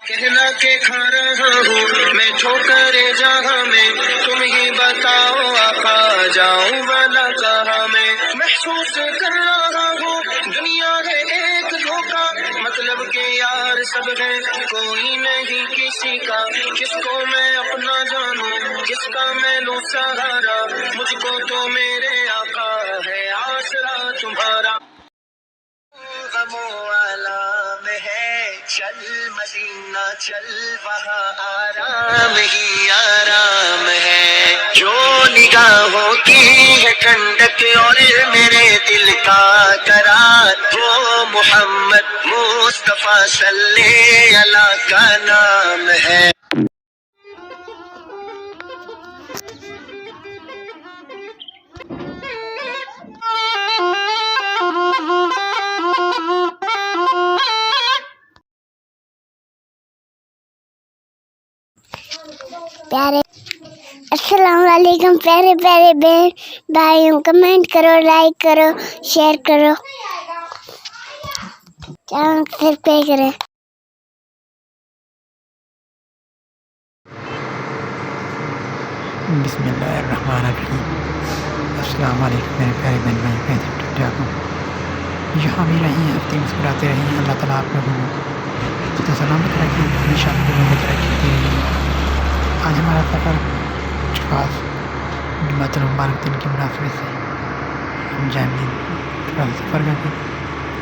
कहना के खा रहा हूँ मैं ठोकरे जहाँ में, तुम ही बताओ आका जाऊँ वाला कहाँ में। महसूस कर रहा हूँ दुनिया है एक धोखा, मतलब के यार सब है कोई नहीं किसी का। किसको मैं अपना जानूं किसका मैं लूं सहारा, मुझको तो मेरे आका है आसरा तुम्हारा। गमो आलाम है चल मदीना चल, वहाँ आराम ही आराम है। जो निगाहों की है ठंडक और मेरे दिल का करार, वो मोहम्मद मुस्तफा सल्ले अला का नाम है। प्यारे अस्सलाम वालेकुम प्यारे प्यारे बहन भाइयों, कमेंट करो, लाइक करो, शेयर करो, चैनल सब्सक्राइब करें। बिस्मिल्लाहिर्रहमानिर्रहीम। अस्सलाम वालेकुम मेरे प्यारे बहन भाई, कैसे हो? ठीक ठाक हो? यहाँ भी रहिए, हफ्ते मुस्कुराते रहिए। अल्लाह ताला आप लोगों को तो सलामत रखिए, हमेशा आप लोगों को तरक्की दे रही। आज हमारा सफ़र खास जुम्मतुल मुबारक दिन की मुनासिबत से हम जाएंगे थोड़ा सफ़र करके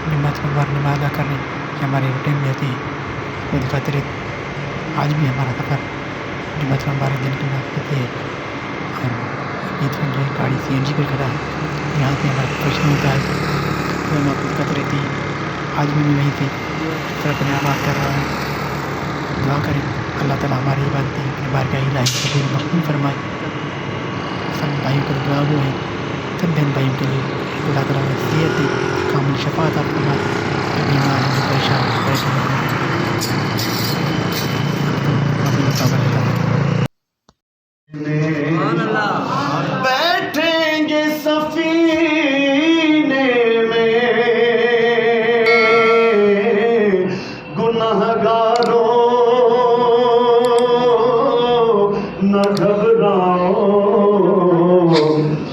जुम्मतुल मुबारक नमाज़ अदा करने की हमारी रूटीन में होती है। खुद फतरत आज भी हमारा सफ़र जुम्मतुल मुबारक दिन की मुनासिबत से और ईद पर जो गाड़ी CNG पर खड़ा है, यहाँ से हमारा प्रश्न होता है तो हम आपको दिक्कत रहती है। आज भी मैं वहीं से सफ़र अपने आबाद कर रहा हूँ। दुआ करें अल्लाह ताला हमारी इबादतें अपनी बारगाह इलाही से पूरी मकबूल फरमाए। सब भाइयों का दुआ वो है, सब बहन भाइयों के लिए अल्लाह ताला ने सेहत दी, कामिल शफाअत आप फरमाए, जो बीमार हैं, जो परेशान बैठेंगे सफीने में गुनहगारों, न घबराओ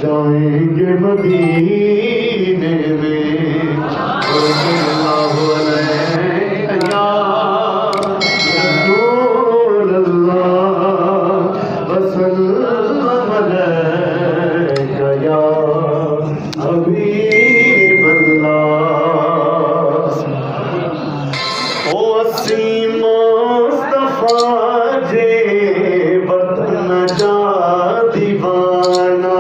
जाएंगे मदीने में। सल्लल्लाहु अलैहि या रसूल अल्लाह वसल्लम अलैका या हबीब अल्लाह। ओ अस्सी मुस्तफा जे वतन जा दीवाना,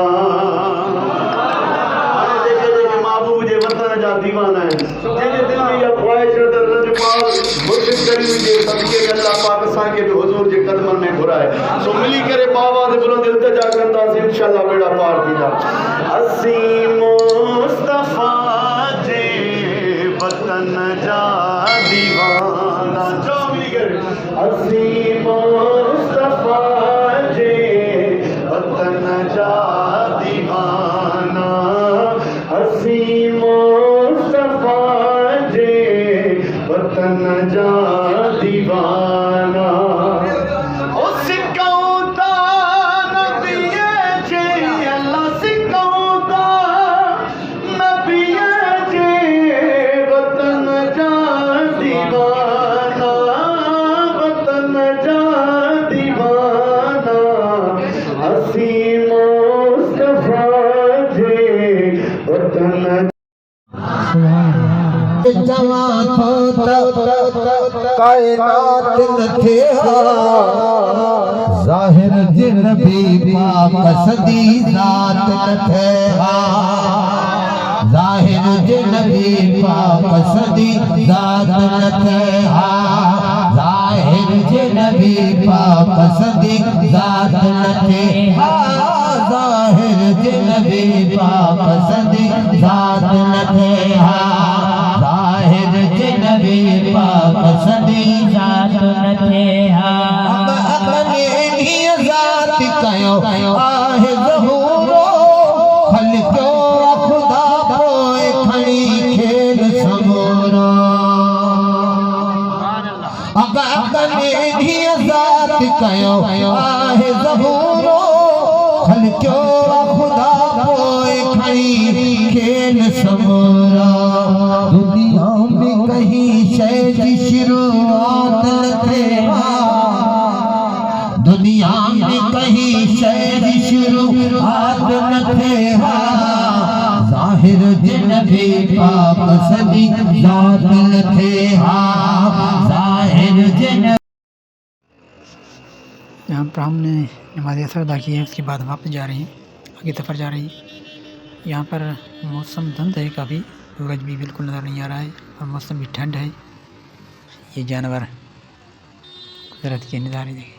देखे महबूब जे वतन जा दीवाना है। जंहिंजे दिल में इहा ख्वाहिश त रजपाल मुर्शिद करीम जे सदके में अल्लाह पाक असांखे बि हुज़ूर जे कदमनि में घुराए। सो मिली करे बाबा से बुलंद इल्तिजा कंदासीं, इंशाअल्लाह बेड़ा पार थींदा। अस्सी मुस्तफा जे वतन जा दीवाना, जो मिली करे अस्सी मुस्तफा जे वतन जा दीवाना, अस्सी मुस्तफा जे वतन जा दीवाना। ओ सिकौता नबिये जे अल्लाह सिकौता नबिये जे वतन जा दीवाना, वतन जा दीवाना, अस्सी मुस्तफा जे वतन जवां थो कायनात न थे ज़ाहिर जिन भी पाक सदी ज़ात न थे, ज़ाहिर जिन भी पाक सदी ज़ात न थे, ज़ाहिर जिन भी पाक सदी ज़ात न थे, ज़ाहिर जिन भी पाक सदी ज़ात न थे, ज़ाहिर जिन भी पाक सदी ज़ात न थे। अपने इन्हीं ज़ात कयो आहे ज़हूरो, खलको खुदा पोए खड़ी खेल समूरो। बागने धी ज़ात कयो आहे ज़बूरो खल क्यों खुदा पोए खड़ी खेल समोरा दुनिया में कहीं शय जी शुरुआत न थे दुनिया में कहीं शय जी शुरुआत न थे जाहिर जिन भी पाक सदी ज़ात न थे जाहिर जिन। यहाँ पर हमने नमाज असर अदा की है, उसके बाद वापस जा रहे हैं, आगे सफ़र जा रही है। यहाँ पर मौसम धुंध है काफ़ी, सूरज भी बिल्कुल नज़र नहीं आ रहा है और मौसम भी ठंड है। ये जानवर कुदरत के नज़ारे देखें,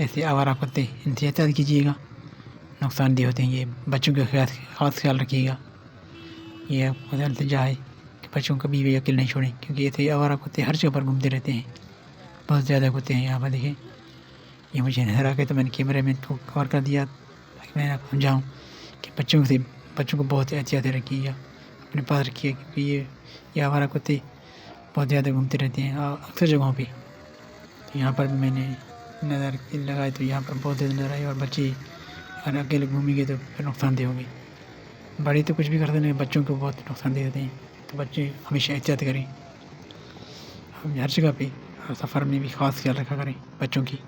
ऐसे आवारा कुत्ते, इनसे एहतियात कीजिएगा, नुकसानदेह होते हैं। ये बच्चों का ख़ास ख्याल रखिएगा। ये आपको इल्तिजा है कि बच्चों को कभी भी अकेले नहीं छोड़ें, क्योंकि ऐसे आवारा कुत्ते हर जगह पर घूमते रहते हैं। बहुत ज़्यादा कुत्ते हैं यहाँ पर देखें। ये मुझे नजर आ गए तो मैंने कैमरे में तो कवर कर दिया ताकि मैं आपको समझाऊँ कि बच्चों को बहुत एहतियात रखिएगा, अपने पास रखिए, क्योंकि ये आवारा कुत्ते बहुत ज़्यादा घूमते रहते हैं अक्सर जगहों पे। तो यहाँ पर भी मैंने नज़र लगाई तो यहाँ पर बहुत ज़्यादा नज़र आई। और बच्चे अगर अकेले घूमेंगे तो फिर नुकसानदेह होंगे। बड़े तो कुछ भी करते नहीं, बच्चों को बहुत नुकसानदेह होते हैं। तो बच्चे हमेशा एहतियात करें, हम हर जगह पे हर सफ़र में भी ख़ास ख्याल रखा करें बच्चों की।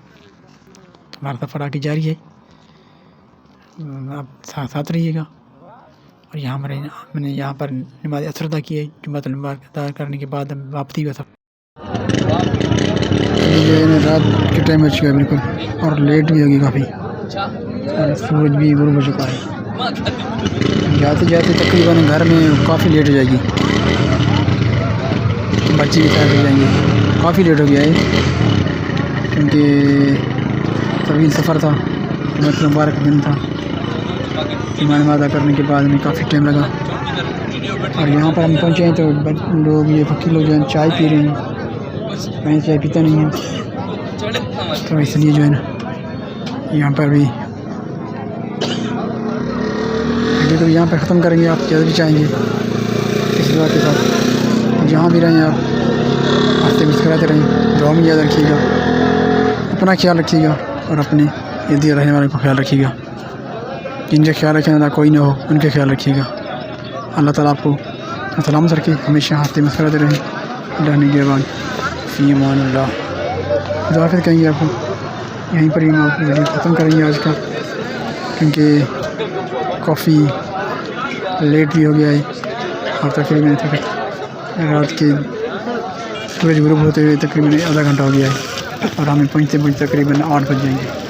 हमारा सफ़र आगे जारी है, आप साथ रहिएगा। और यहाँ मैंने यहाँ पर नमाज असर अदा की है। जुम्मतुल मुबारक अदा करने के बाद हम वापसी का सफ़र रात के टाइम हो चुका है बिल्कुल, और लेट भी होगी काफ़ी, और सूरज भी गुरूब हो चुका है। जाते जाते तकरीबन घर में काफ़ी लेट हो जाएगी, बच्चे भी तैयार हो जाएंगे। काफ़ी लेट हो गया है क्योंकि तवील सफ़र था, जुम्मतुल मुबारक दिन था। ईमान अदा करने के बाद में काफ़ी टाइम लगा, और यहाँ पर हम पहुँचे हैं तो लोग, ये फकीर लोग जो हैं चाय पी रहे हैं। मैं चाय पीता नहीं हूँ, तो इसलिए जो है ना यहाँ पर भी अभी तो यहाँ पर ख़त्म करेंगे। आप जल्द भी चाहेंगे इस दुआ के साथ, जहाँ भी रहें आप हंसते मुस्कुराते रहें, दुआ में याद रखिएगा, अपना ख्याल रखिएगा और अपने इर्द रहने वाले को ख्याल रखिएगा। जिनका ख्याल रखने वाला कोई ना हो उनका ख्याल रखिएगा। अल्लाह ताला आपको सलामत रखे, हमेशा हंसते मुस्कुराते रहें। रहने के बाद फ़ी अमानिल्लाह। दुआ फिर कहेंगे आपको, यहीं पर ही हम वीडियो ख़त्म करेंगे आज का, क्योंकि काफ़ी लेट भी हो गया है और तकरीबन रात के सूरज गुरूब होते हुए तकरीबन आधा घंटा हो गया है, और हमें पहुँचते तकरीबन 8 बज जाएंगे।